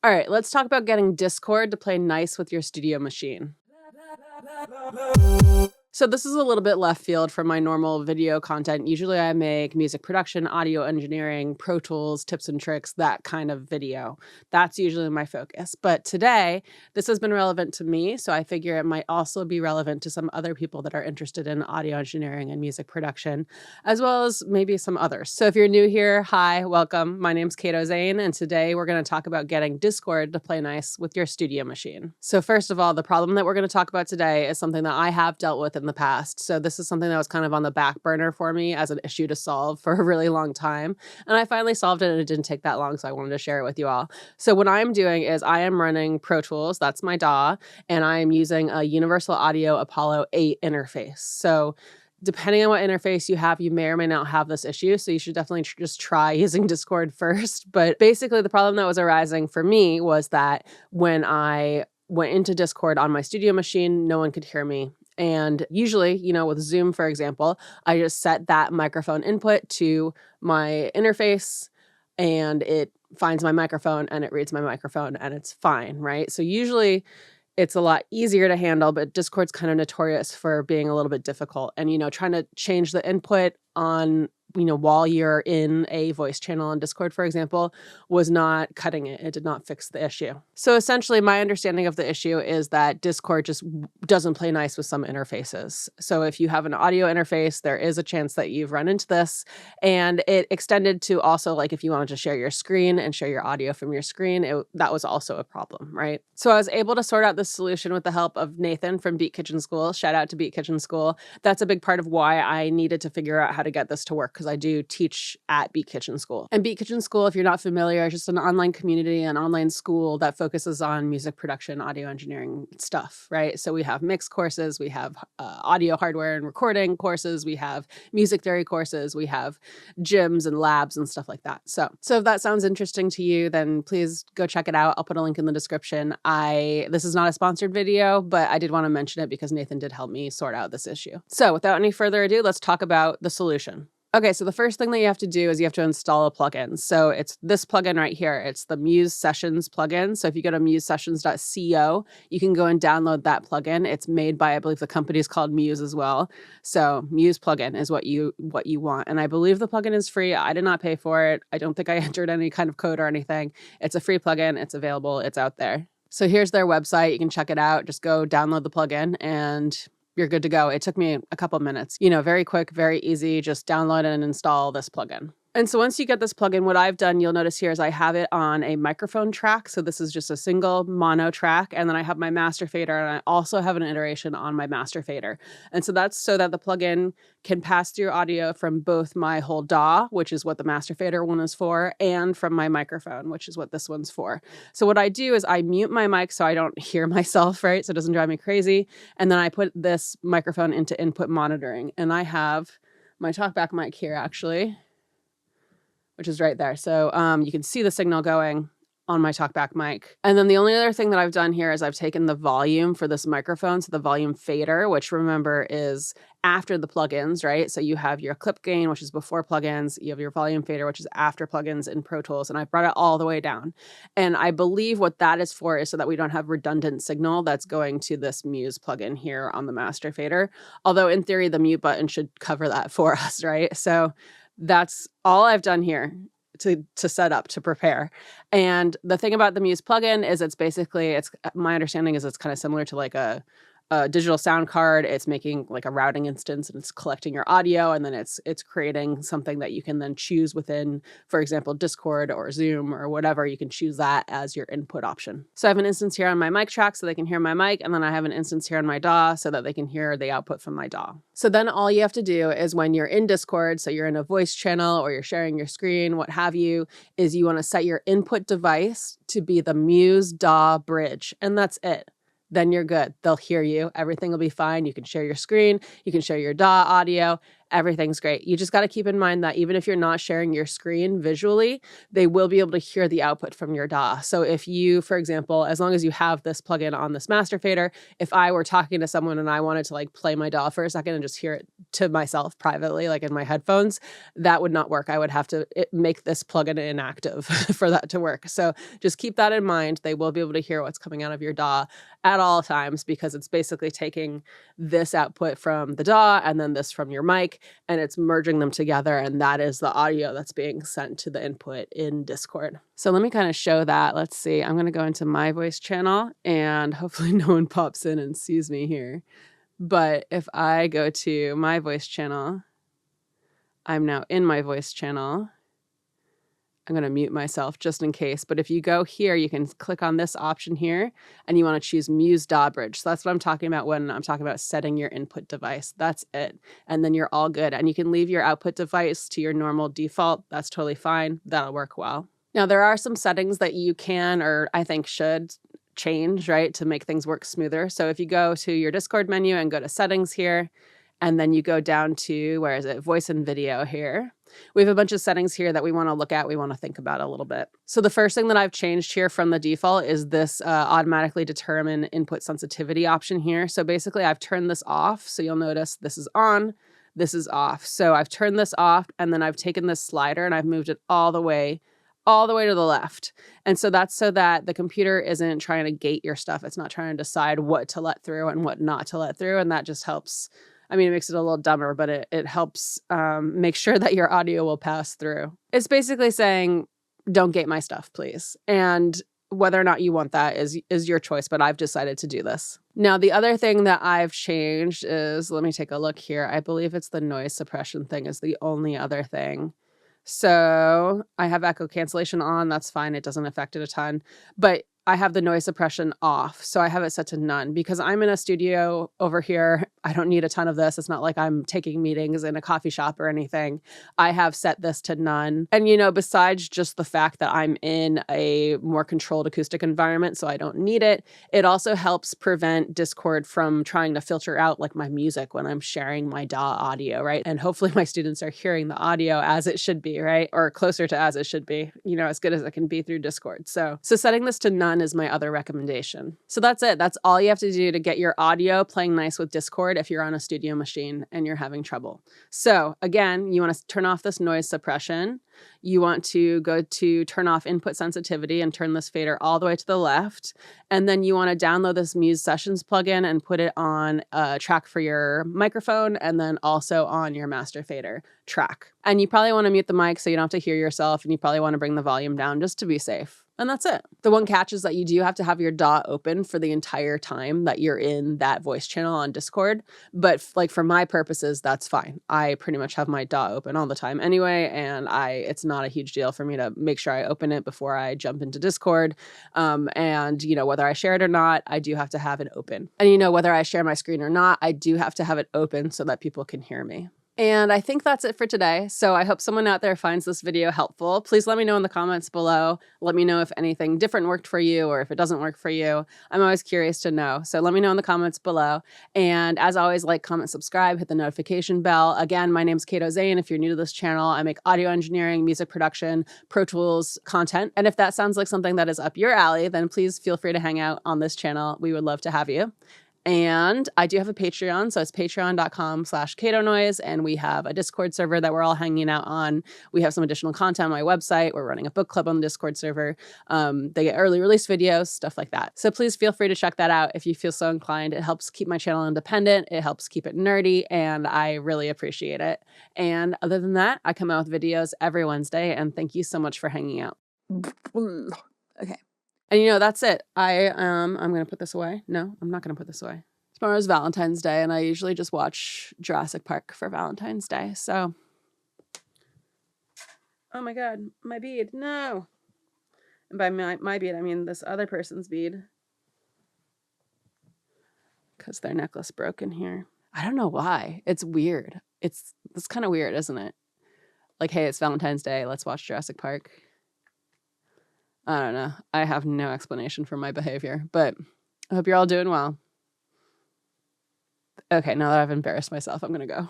All right, let's talk about getting Discord to play nice with your studio machine. So this is a little bit left field from my normal video content. Usually I make music production, audio engineering, Pro Tools, tips and tricks, that kind of video. That's usually my focus. But today, this has been relevant to me, so I figure it might also be relevant to some other people that are interested in audio engineering and music production, as well as maybe some others. So if you're new here, hi, welcome. My name's Cato, and today we're going to talk about getting Discord to play nice with your studio machine. So first of all, the problem that we're going to talk about today is something that I have dealt with in the past. So this is something that was kind of on the back burner for me as an issue to solve for a really long time. And I finally solved it, and it didn't take that long, so I wanted to share it with you all. So what I'm doing is I am running Pro Tools, that's my DAW, and I am using a Universal Audio Apollo 8 interface. So depending on what interface you have, you may or may not have this issue. So you should definitely just try using Discord first. But basically the problem that was arising for me was that when I went into Discord on my studio machine, no one could hear me. And usually, with Zoom, for example, I just set that microphone input to my interface and it finds my microphone and it reads my microphone and it's fine, right? So usually it's a lot easier to handle, but Discord's kind of notorious for being a little bit difficult. And, trying to change the input on, while you're in a voice channel on Discord, for example, was not cutting it. It did not fix the issue. So essentially, my understanding of the issue is that Discord just doesn't play nice with some interfaces. So if you have an audio interface, there is a chance that you've run into this. And it extended to also, like, if you wanted to share your screen and share your audio from your screen, that was also a problem, right? So I was able to sort out this solution with the help of Nathan from Beat Kitchen School. Shout out to Beat Kitchen School. That's a big part of why I needed to figure out how to get this to work, because I do teach at Beat Kitchen School. And Beat Kitchen School, if you're not familiar, is just an online community, an online school that focuses on music production, audio engineering stuff, right? So we have mix courses, we have audio hardware and recording courses, we have music theory courses, we have gyms and labs and stuff like that. So if that sounds interesting to you, then please go check it out. I'll put a link in the description. This is not a sponsored video, but I did want to mention it because Nathan did help me sort out this issue. So without any further ado, let's talk about the solution. Okay, so the first thing that you have to do is you have to install a plugin. So it's this plugin right here. It's the MuseSessions plugin. So if you go to musesessions.co, you can go and download that plugin. It's made by, I believe the company is called Muse as well. So Muse plugin is what you want. And I believe the plugin is free. I did not pay for it. I don't think I entered any kind of code or anything. It's a free plugin. It's available. It's out there. So here's their website. You can check it out. Just go download the plugin and you're good to go. It took me a couple minutes, very quick, very easy. Just download and install this plugin. And so once you get this plugin, what I've done, you'll notice here, is I have it on a microphone track. So this is just a single mono track. And then I have my master fader, and I also have an iteration on my master fader. And so that's so that the plugin can pass through audio from both my whole DAW, which is what the master fader one is for, and from my microphone, which is what this one's for. So what I do is I mute my mic so I don't hear myself, right? So it doesn't drive me crazy. And then I put this microphone into input monitoring. And I have my talkback mic here, actually, which is right there. So you can see the signal going on my talkback mic. And then the only other thing that I've done here is I've taken the volume for this microphone, so the volume fader, which remember is after the plugins, right? So you have your clip gain, which is before plugins. You have your volume fader, which is after plugins in Pro Tools. And I brought it all the way down. And I believe what that is for is so that we don't have redundant signal that's going to this Muse plugin here on the master fader. Although in theory, the mute button should cover that for us, right? So that's all I've done here to set up, to prepare. And the thing about the Muse plugin is my understanding is it's kind of similar to like a digital sound card. It's making like a routing instance, and it's collecting your audio, and then it's creating something that you can then choose within, for example, Discord or Zoom or whatever. You can choose that as your input option. So I have an instance here on my mic track so they can hear my mic, and then I have an instance here on my DAW so that they can hear the output from my DAW. So then all you have to do is when you're in Discord, so you're in a voice channel or you're sharing your screen, what have you, is you want to set your input device to be the Muse DAW bridge, and that's it. Then you're good. They'll hear you. Everything will be fine. You can share your screen. You can share your DAW audio. everything's great. You just got to keep in mind that even if you're not sharing your screen visually, they will be able to hear the output from your DAW. So if you, for example, as long as you have this plugin on this master fader, if I were talking to someone and I wanted to like play my DAW for a second and just hear it to myself privately, like in my headphones, that would not work. I would have to make this plugin inactive for that to work. So just keep that in mind. They will be able to hear what's coming out of your DAW at all times, because it's basically taking this output from the DAW and then this from your mic, and it's merging them together. And that is the audio that's being sent to the input in Discord. So let me kind of show that. Let's see. I'm going to go into my voice channel and hopefully no one pops in and sees me here. But if I go to my voice channel, I'm now in my voice channel. I'm going to mute myself just in case. But if you go here, you can click on this option here and you want to choose Muse DAW Bridge. So that's what I'm talking about when I'm talking about setting your input device. That's it. And then you're all good. And you can leave your output device to your normal default. That's totally fine. That'll work well. Now, there are some settings that you can, or I think should, change, right, to make things work smoother. So if you go to your Discord menu and go to settings here, and then you go down to, where is it? Voice and video here. We have a bunch of settings here that we want to look at, we want to think about a little bit. So the first thing that I've changed here from the default is this automatically determine input sensitivity option here. So basically I've turned this off. So you'll notice this is on, this is off. So I've turned this off, and then I've taken this slider and I've moved it all the way to the left. And so that's so that the computer isn't trying to gate your stuff. It's not trying to decide what to let through and what not to let through. And that just helps. I mean, it makes it a little dumber, but it helps make sure that your audio will pass through. It's basically saying, don't gate my stuff, please. And whether or not you want that is your choice, but I've decided to do this. Now, the other thing that I've changed is, let me take a look here. I believe it's the noise suppression thing is the only other thing. So I have echo cancellation on. That's fine. It doesn't affect it a ton. But I have the noise suppression off. So I have it set to none because I'm in a studio over here. I don't need a ton of this. It's not like I'm taking meetings in a coffee shop or anything. I have set this to none. And, besides just the fact that I'm in a more controlled acoustic environment, so I don't need it, it also helps prevent Discord from trying to filter out like my music when I'm sharing my DAW audio, right? And hopefully my students are hearing the audio as it should be, right? Or closer to as it should be, as good as it can be through Discord. So setting this to none is my other recommendation. So that's it. That's all you have to do to get your audio playing nice with Discord if you're on a studio machine and you're having trouble. So again, you want to turn off this noise suppression. You want to go to turn off input sensitivity and turn this fader all the way to the left. And then you want to download this MuseSessions plugin and put it on a track for your microphone and then also on your master fader track. And you probably want to mute the mic so you don't have to hear yourself, and you probably want to bring the volume down just to be safe. And that's it. The one catch is that you do have to have your DAW open for the entire time that you're in that voice channel on Discord. But for my purposes, that's fine. I pretty much have my DAW open all the time anyway, and it's not a huge deal for me to make sure I open it before I jump into Discord. And whether I share it or not, I do have to have it open. And whether I share my screen or not, I do have to have it open so that people can hear me. And I think that's it for today. So I hope someone out there finds this video helpful. Please let me know in the comments below. Let me know if anything different worked for you or if it doesn't work for you. I'm always curious to know. So let me know in the comments below. And as always, like, comment, subscribe, hit the notification bell. Again, my name's Cato Zane. If you're new to this channel, I make audio engineering, music production, Pro Tools content. And if that sounds like something that is up your alley, then please feel free to hang out on this channel. We would love to have you. And I do have a Patreon, so it's patreon.com/CatoNoise, and we have a Discord server that we're all hanging out on. We have some additional content on my website. We're running a book club on the Discord server. They get early release videos, stuff like that. So please feel free to check that out if you feel so inclined. It helps keep my channel independent. It helps keep it nerdy, and I really appreciate it. And other than that, I come out with videos every Wednesday, and thank you so much for hanging out. Okay. And that's it. I'm going to put this away. No, I'm not going to put this away. Tomorrow's Valentine's Day, and I usually just watch Jurassic Park for Valentine's Day. So, oh my God, my bead. No. And by my bead, I mean this other person's bead. Because their necklace broke in here. I don't know why. It's weird. It's kind of weird, isn't it? Like, hey, it's Valentine's Day. Let's watch Jurassic Park. I don't know. I have no explanation for my behavior, but I hope you're all doing well. Okay, now that I've embarrassed myself, I'm going to go.